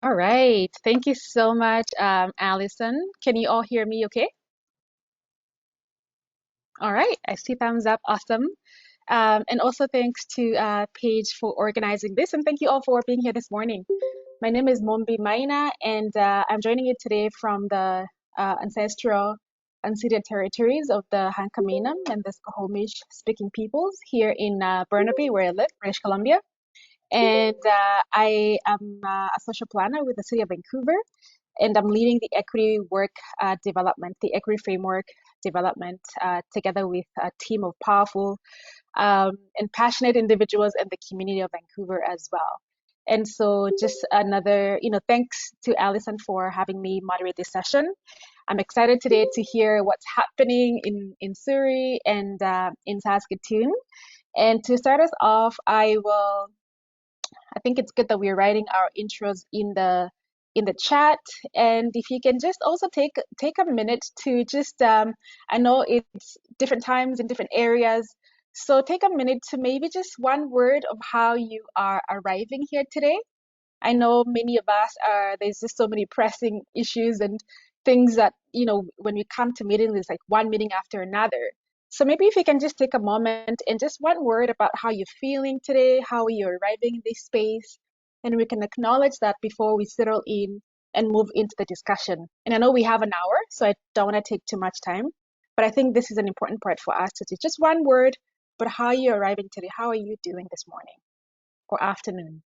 All right. Thank you so much, Allison. Can you all hear me okay? All right. I see thumbs up. Awesome. And also thanks to Paige for organizing this. And thank you all for being here this morning. My name is Mombi Maina, and I'm joining you today from the ancestral unceded territories of the Hankaminam and the Squamish speaking peoples here in Burnaby, where I live, British Columbia. And I am a social planner with the City of Vancouver, and I'm leading the equity work development, the equity framework development, together with a team of powerful and passionate individuals in the community of Vancouver as well. And so, just another, thanks to Allison for having me moderate this session. I'm excited today to hear what's happening in Surrey and in Saskatoon. And to start us off, I think it's good that we're writing our intros in the chat. And if you can just also take a minute to just I know it's different times in different areas. So take a minute to maybe just one word of how you are arriving here today. I know many of us are, there's just so many pressing issues and things that, when we come to meetings, it's like one meeting after another. So maybe if you can just take a moment and just one word about how you're feeling today, how you're arriving in this space, and we can acknowledge that before we settle in and move into the discussion. And I know we have an hour, so I don't want to take too much time, but I think this is an important part for us to do. Just one word, but how you're arriving today. How are you doing this morning or afternoon?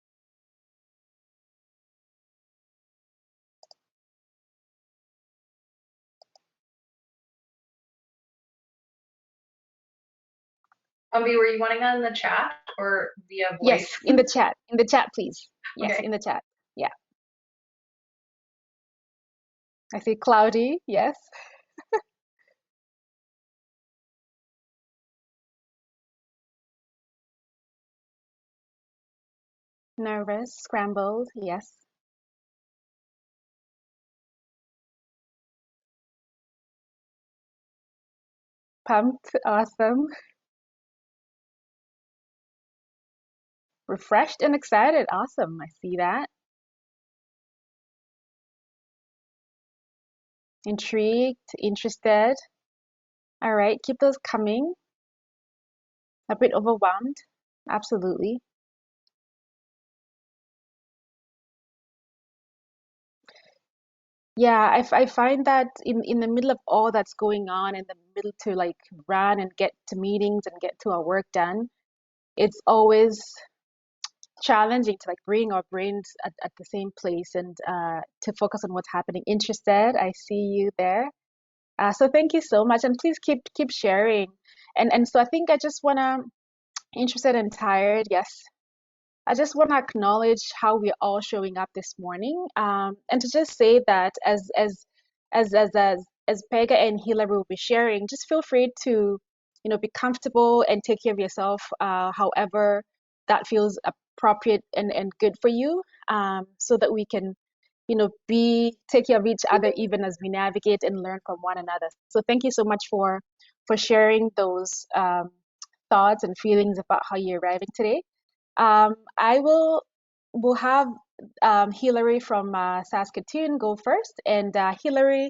Were you wanting that in the chat or via Yes, voice? in the chat. In the chat, please. Yes, Okay. in the chat. Yeah. I see cloudy. Yes. Nervous, scrambled. Yes. Pumped. Awesome. Refreshed and excited. Awesome. I see that. Intrigued, interested. All right. Keep those coming. A bit overwhelmed. Absolutely. Yeah, I find that in the middle of all that's going on, in the middle to like run and get to meetings and get to our work done, it's always challenging to like bring our brains at the same place and to focus on what's happening. Interested, I see you there. So thank you so much, and please keep sharing. And so I think I just wanna interested and tired. Yes, I just wanna acknowledge how we're all showing up this morning, and to just say that as Pega and Hilary will be sharing, just feel free to be comfortable and take care of yourself, however that feels appropriate and good for you, so that we can be take care of each other even as we navigate and learn from one another. So thank you so much for sharing those thoughts and feelings about how you're arriving today. I will have Hilary from Saskatoon go first, and Hilary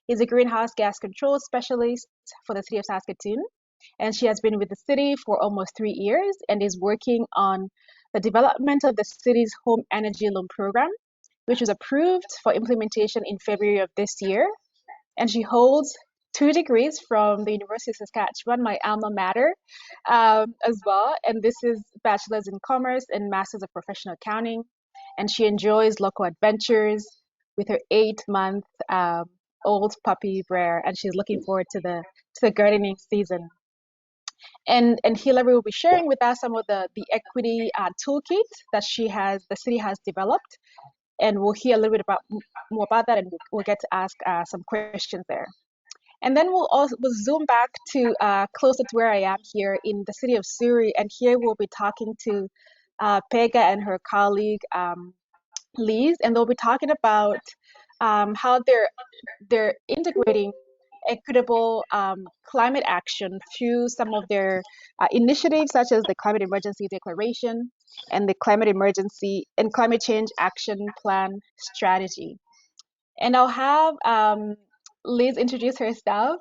is a greenhouse gas control specialist for the city of Saskatoon, and she has been with the city for almost 3 years and is working on the development of the city's home energy loan program, which was approved for implementation in February of this year. And she holds 2 degrees from the University of Saskatchewan, my alma mater, as well. And this is bachelor's in commerce and master's of professional accounting. And she enjoys local adventures with her 8 month old puppy Brer, and she's looking forward to the gardening season. And Hilary will be sharing with us some of the equity toolkit that the city has developed, and we'll hear a little bit more about that, and we'll get to ask some questions there. And then we'll zoom back to closer to where I am here in the city of Surrey, and here we'll be talking to Pega and her colleague Liz, and they'll be talking about how they're integrating equitable climate action through some of their initiatives, such as the Climate Emergency Declaration and the Climate Emergency and Climate Change Action Plan strategy. And I'll have Liz introduce herself.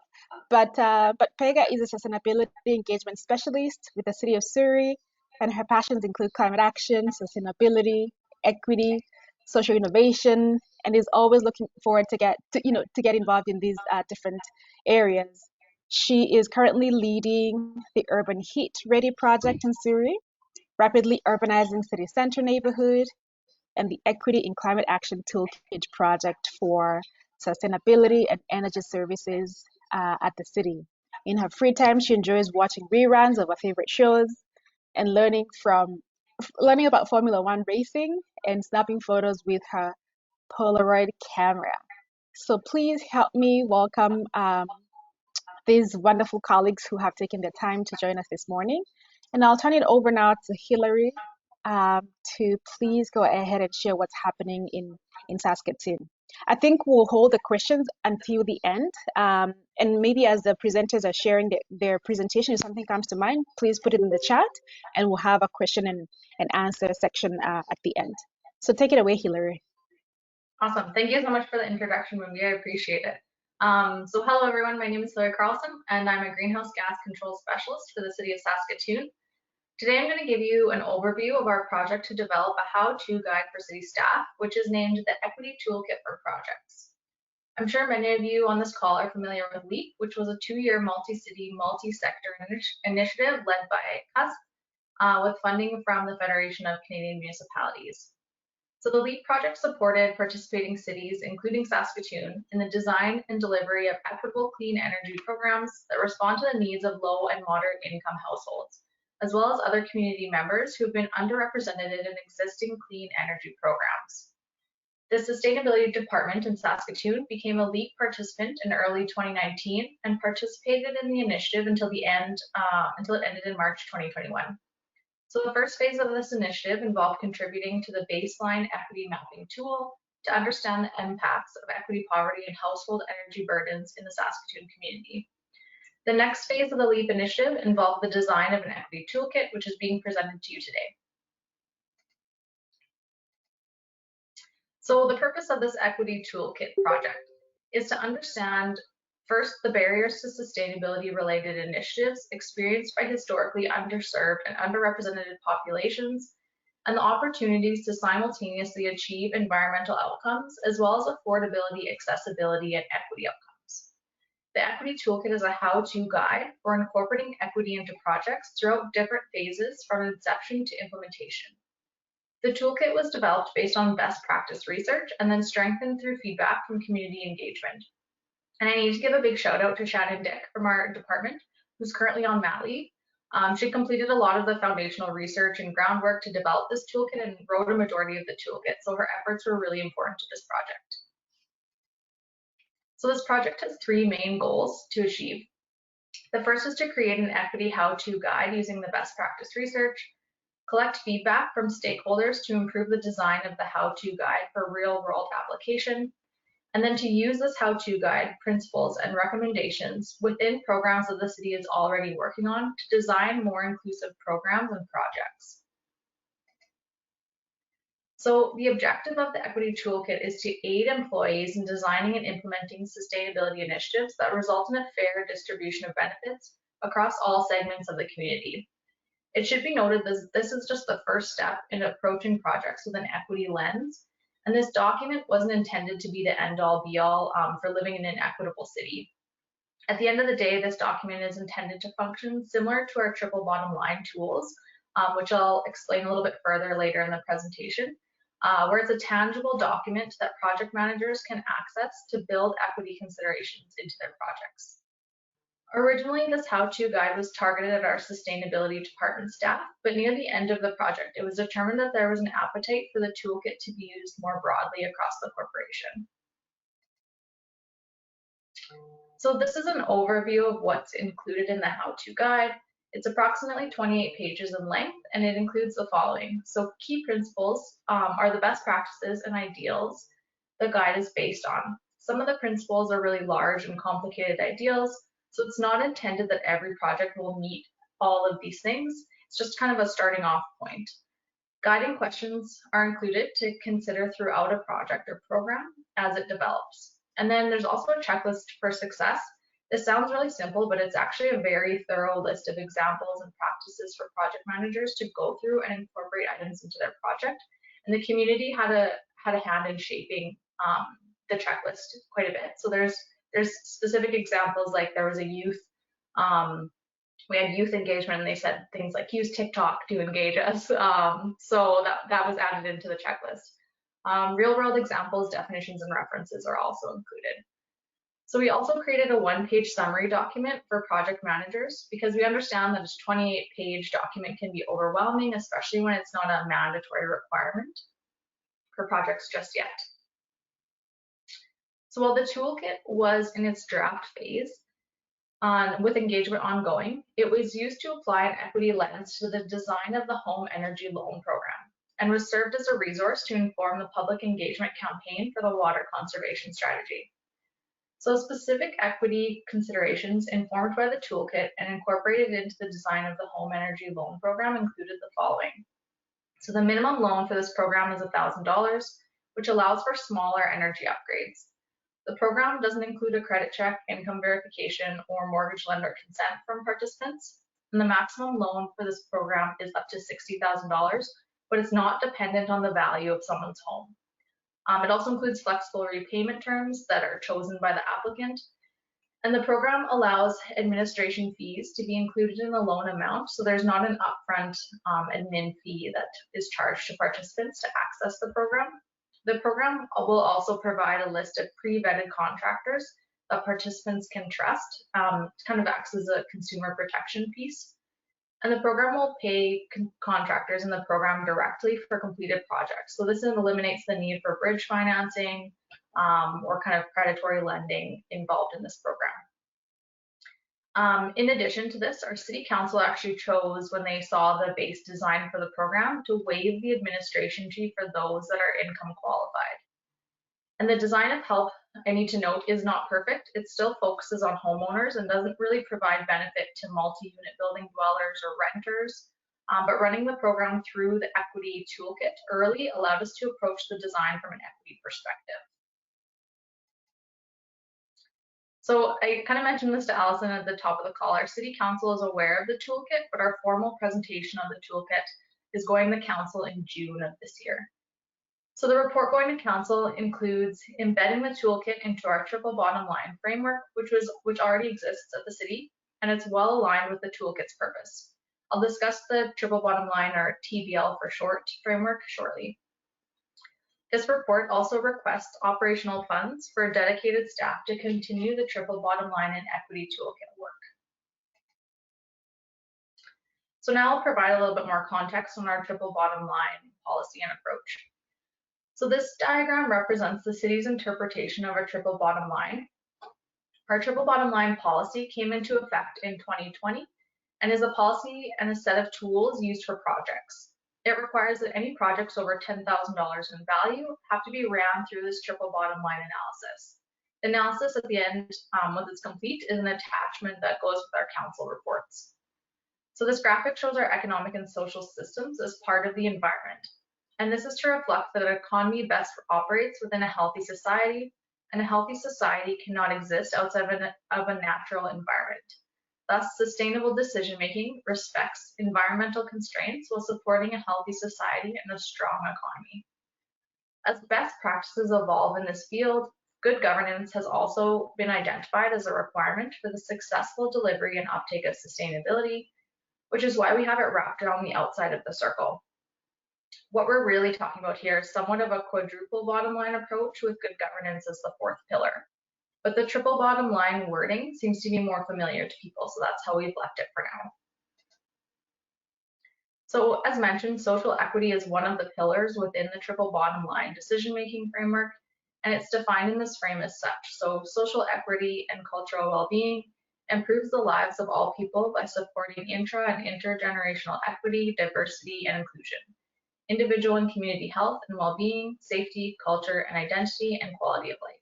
But Pega is a sustainability engagement specialist with the City of Surrey, and her passions include climate action, sustainability, equity, social innovation, and is always looking forward to get involved in these different areas. She is currently leading the Urban Heat Ready project in Surrey, rapidly urbanizing city center neighborhood, and the Equity in Climate Action Toolkit project for sustainability and energy services at the city. In her free time, she enjoys watching reruns of her favorite shows and learning about Formula One racing and snapping photos with her Polaroid camera. So please help me welcome these wonderful colleagues who have taken the time to join us this morning. And I'll turn it over now to Hilary to please go ahead and share what's happening in Saskatoon. I think we'll hold the questions until the end. And maybe as the presenters are sharing their presentation, if something comes to mind, please put it in the chat and we'll have a question and answer section at the end. So take it away, Hilary. Awesome. Thank you so much for the introduction, Wendy. I appreciate it. So hello, everyone. My name is Hilary Carlson, and I'm a greenhouse gas control specialist for the city of Saskatoon. Today, I'm going to give you an overview of our project to develop a how-to guide for city staff, which is named the Equity Toolkit for Projects. I'm sure many of you on this call are familiar with LEAP, which was a 2-year multi-city, multi-sector initiative led by CUSP with funding from the Federation of Canadian Municipalities. So the LEAP project supported participating cities, including Saskatoon, in the design and delivery of equitable clean energy programs that respond to the needs of low and moderate income households, as well as other community members who have been underrepresented in existing clean energy programs. The Sustainability Department in Saskatoon became a LEAP participant in early 2019 and participated in the initiative until it ended in March 2021. So the first phase of this initiative involved contributing to the baseline equity mapping tool to understand the impacts of equity poverty and household energy burdens in the Saskatoon community. The next phase of the LEAP initiative involved the design of an equity toolkit, which is being presented to you today. So the purpose of this equity toolkit project is to understand first the barriers to sustainability related initiatives experienced by historically underserved and underrepresented populations, and the opportunities to simultaneously achieve environmental outcomes as well as affordability, accessibility, and equity outcomes. The Equity Toolkit is a how-to guide for incorporating equity into projects throughout different phases from inception to implementation. The toolkit was developed based on best practice research and then strengthened through feedback from community engagement. And I need to give a big shout out to Shannon Dick from our department, who's currently on mat leave. She completed a lot of the foundational research and groundwork to develop this toolkit and wrote a majority of the toolkit, so her efforts were really important to this project. So this project has 3 main goals to achieve. The first is to create an equity how-to guide using the best practice research, collect feedback from stakeholders to improve the design of the how-to guide for real-world application, and then to use this how-to guide principles and recommendations within programs that the city is already working on to design more inclusive programs and projects. So the objective of the Equity Toolkit is to aid employees in designing and implementing sustainability initiatives that result in a fair distribution of benefits across all segments of the community. It should be noted that this is just the first step in approaching projects with an equity lens, and this document wasn't intended to be the end-all be-all for living in an equitable city. At the end of the day, this document is intended to function similar to our triple bottom line tools, which I'll explain a little bit further later in the presentation, where it's a tangible document that project managers can access to build equity considerations into their projects. Originally, this how-to guide was targeted at our sustainability department staff, but near the end of the project, it was determined that there was an appetite for the toolkit to be used more broadly across the corporation. So this is an overview of what's included in the how-to guide. It's approximately 28 pages in length, and it includes the following. So key principles are the best practices and ideals the guide is based on. Some of the principles are really large and complicated ideals, so it's not intended that every project will meet all of these things. It's just kind of a starting off point. Guiding questions are included to consider throughout a project or program as it develops. And then there's also a checklist for success. This sounds really simple, but it's actually a very thorough list of examples and practices for project managers to go through and incorporate items into their project. And the community had a hand in shaping the checklist quite a bit. So there's specific examples, like there was a youth, we had youth engagement, and they said things like use TikTok to engage us. So that was added into the checklist. Real world examples, definitions, and references are also included. So we also created a one-page summary document for project managers because we understand that a 28-page document can be overwhelming, especially when it's not a mandatory requirement for projects just yet. So while the toolkit was in its draft phase, with engagement ongoing, it was used to apply an equity lens to the design of the home energy loan program and was served as a resource to inform the public engagement campaign for the water conservation strategy. So specific equity considerations informed by the toolkit and incorporated into the design of the home energy loan program included the following. So the minimum loan for this program is $1,000, which allows for smaller energy upgrades. The program doesn't include a credit check, income verification, or mortgage lender consent from participants. And the maximum loan for this program is up to $60,000, but it's not dependent on the value of someone's home. It also includes flexible repayment terms that are chosen by the applicant. And the program allows administration fees to be included in the loan amount, so there's not an upfront admin fee that is charged to participants to access the program. The program will also provide a list of pre-vetted contractors that participants can trust. It kind of acts as a consumer protection piece. And the program will pay contractors in the program directly for completed projects. So this eliminates the need for bridge financing or kind of predatory lending involved in this program. In addition to this, our city council actually chose, when they saw the base design for the program, to waive the administration fee for those that are income qualified. And the design of HELP, I need to note, is not perfect. It still focuses on homeowners and doesn't really provide benefit to multi-unit building dwellers or renters. But running the program through the Equity Toolkit early allowed us to approach the design from an equity perspective. So I kind of mentioned this to Allison at the top of the call. Our city council is aware of the toolkit, but our formal presentation of the toolkit is going to council in June of this year. So the report going to council includes embedding the toolkit into our triple bottom line framework, which already exists at the city, and it's well aligned with the toolkit's purpose. I'll discuss the triple bottom line, or TBL for short, framework shortly. This report also requests operational funds for dedicated staff to continue the triple bottom line and equity toolkit work. So now I'll provide a little bit more context on our triple bottom line policy and approach. So this diagram represents the city's interpretation of our triple bottom line. Our triple bottom line policy came into effect in 2020 and is a policy and a set of tools used for projects. It requires that any projects over $10,000 in value have to be ran through this triple bottom line analysis. The analysis at the end, once it's complete, is an attachment that goes with our council reports. So this graphic shows our economic and social systems as part of the environment. And this is to reflect that an economy best operates within a healthy society, and a healthy society cannot exist outside of a natural environment. Thus, sustainable decision-making respects environmental constraints while supporting a healthy society and a strong economy. As best practices evolve in this field, good governance has also been identified as a requirement for the successful delivery and uptake of sustainability, which is why we have it wrapped around the outside of the circle. What we're really talking about here is somewhat of a quadruple bottom line approach, with good governance as the fourth pillar. But the triple bottom line wording seems to be more familiar to people, so that's how we've left it for now. So as mentioned, social equity is one of the pillars within the triple bottom line decision-making framework, and it's defined in this frame as such. So social equity and cultural well-being improves the lives of all people by supporting intra and intergenerational equity, diversity, and inclusion, individual and community health and well-being, safety, culture, and identity, and quality of life.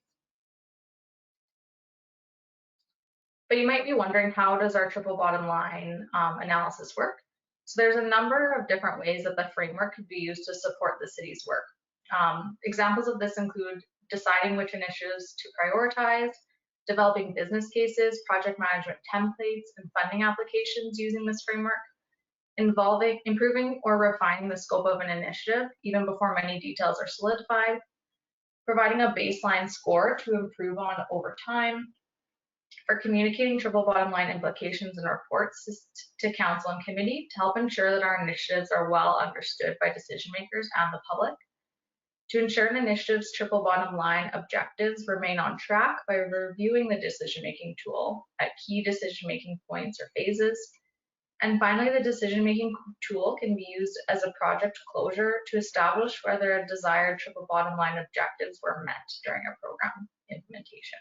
But you might be wondering, how does our triple bottom line analysis work? So there's a number of different ways that the framework could be used to support the city's work. Examples of this include deciding which initiatives to prioritize, developing business cases, project management templates, and funding applications using this framework, improving or refining the scope of an initiative even before many details are solidified, providing a baseline score to improve on over time, for communicating triple bottom line implications and reports to council and committee to help ensure that our initiatives are well understood by decision makers and the public, to ensure an initiative's triple bottom line objectives remain on track by reviewing the decision-making tool at key decision-making points or phases. And finally, the decision-making tool can be used as a project closure to establish whether a desired triple bottom line objectives were met during a program implementation.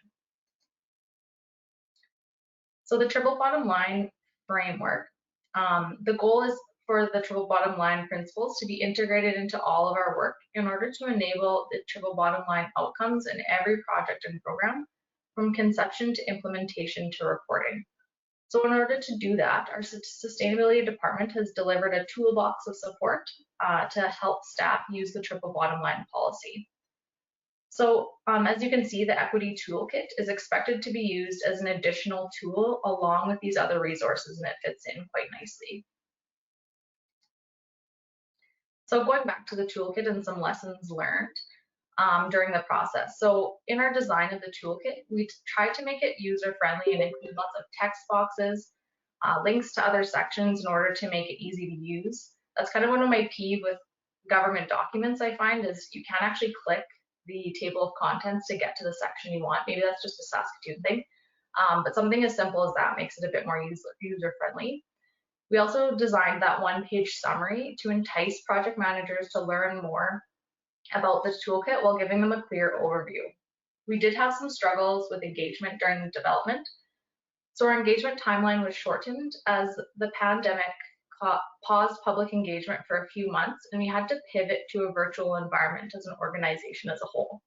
So the triple bottom line framework, the goal is for the triple bottom line principles to be integrated into all of our work in order to enable the triple bottom line outcomes in every project and program, from conception to implementation to reporting. So in order to do that, our sustainability department has delivered a toolbox of support to help staff use the triple bottom line policy. So as you can see, the Equity Toolkit is expected to be used as an additional tool along with these other resources, and it fits in quite nicely. So going back to the toolkit and some lessons learned during the process. So in our design of the toolkit, we tried to make it user-friendly and include lots of text boxes, links to other sections in order to make it easy to use. That's kind of one of my peeves with government documents, I find, is you can't actually click the table of contents to get to the section you want. Maybe that's just a Saskatoon thing, but something as simple as that makes it a bit more user-friendly. We also designed that one-page summary to entice project managers to learn more about the toolkit while giving them a clear overview. We did have some struggles with engagement during the development. So our engagement timeline was shortened as the pandemic paused public engagement for a few months, and we had to pivot to a virtual environment as an organization as a whole.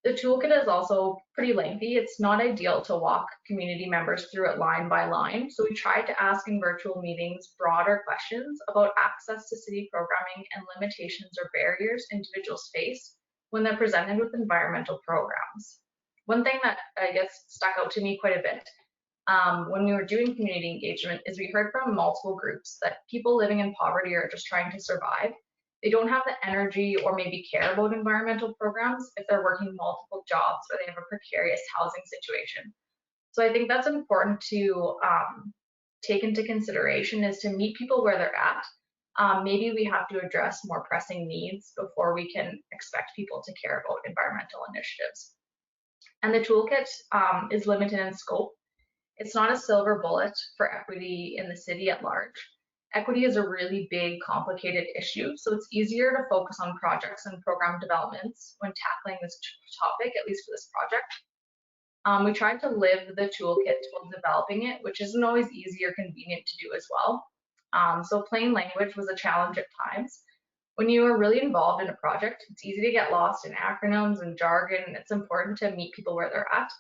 The toolkit is also pretty lengthy. It's not ideal to walk community members through it line by line, so we tried to ask in virtual meetings broader questions about access to city programming and limitations or barriers individuals face when they're presented with environmental programs. One thing that I guess stuck out to me quite a bit when we were doing community engagement is we heard from multiple groups that people living in poverty are just trying to survive. They don't have the energy or maybe care about environmental programs if they're working multiple jobs or they have a precarious housing situation. So I think that's important to take into consideration, is to meet people where they're at. Maybe we have to address more pressing needs before we can expect people to care about environmental initiatives. And the toolkit is limited in scope. It's not a silver bullet for equity in the city at large. Equity is a really big, complicated issue, so it's easier to focus on projects and program developments when tackling this topic, at least for this project. We tried to live the toolkit while developing it, which isn't always easy or convenient to do as well. So plain language was a challenge at times. When you are really involved in a project, it's easy to get lost in acronyms and jargon, and it's important to meet people where they're at.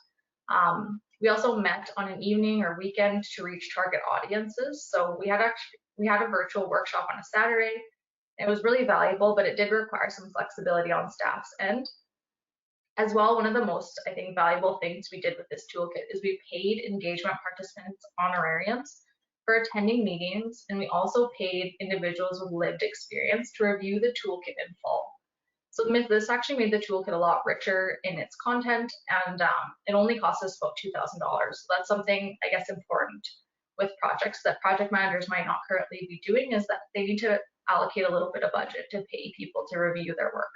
We also met on an evening or weekend to reach target audiences. So we had a virtual workshop on a Saturday. It was really valuable, but it did require some flexibility on staff's end. As well, one of the most, I think, valuable things we did with this toolkit is we paid engagement participants honorariums for attending meetings, and we also paid individuals with lived experience to review the toolkit in full. So this actually made the toolkit a lot richer in its content, and it only cost us about $2,000. So that's something, I guess, important with projects that project managers might not currently be doing, is that they need to allocate a little bit of budget to pay people to review their work.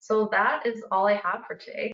So that is all I have for today.